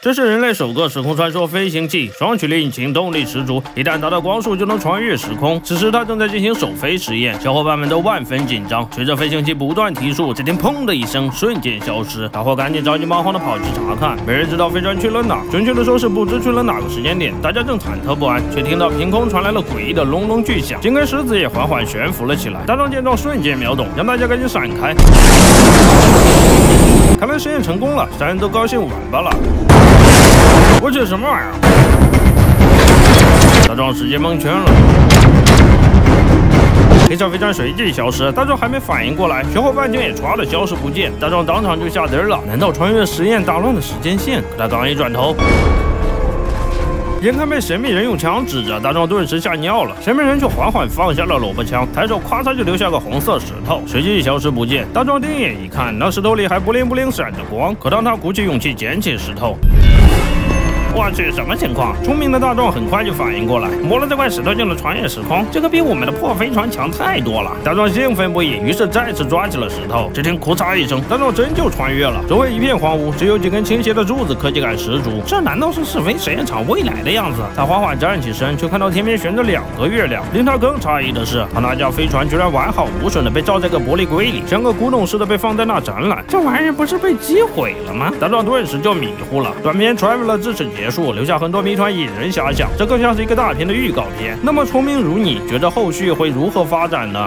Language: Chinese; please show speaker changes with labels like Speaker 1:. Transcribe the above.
Speaker 1: 这是人类首个时空穿梭飞行器，双曲力引擎动力十足，一旦达到光速就能穿越时空。此时它正在进行首飞实验，小伙伴们都万分紧张。随着飞行器不断提速，只听砰的一声，瞬间消失。大伙赶紧着急忙慌的跑去查看，没人知道飞船去了哪，准确的说是不知去了哪个时间点。大家正忐忑不安，却听到凭空传来了诡异的隆隆巨响，金根石子也缓缓悬浮了起来。大壮见状瞬间秒懂，让大家赶紧闪开。看来实验成功了，三人都高兴完吧了。我这什么玩意儿？大壮直接蒙圈了。黑色飞船随即消失，大壮还没反应过来，小伙伴就也唰的消失不见。大壮当场就吓呆了，难道穿越实验打乱了时间线？可他刚一转头，眼看被神秘人用枪指着，大壮顿时吓尿了。神秘人却缓缓放下了萝卜枪，抬手咔嚓就留下个红色石头，随即消失不见。大壮定眼一看，那石头里还不灵不灵闪着光。可当他鼓起勇气捡起石头，我去，什么情况？聪明的大壮很快就反应过来，摸了这块石头就能穿越时空，这个比我们的破飞船强太多了。大壮兴奋不已，于是再次抓起了石头。只听咔嚓一声，大壮真就穿越了。周围一片荒芜，只有几根倾斜的柱子，科技感十足。这难道是试飞实验场未来的样子？他缓缓站起身，却看到天边悬着2个月亮。令他更诧异的是，他那架飞船居然完好无损的被罩在个玻璃柜里，像个古董似的被放在那展览。这玩意儿不是被击毁了吗？大壮顿时就迷糊了。短片 Traveler 至此结束，留下很多谜团引人遐想，这更像是一个大片的预告片。那么聪明如你，觉得后续会如何发展呢？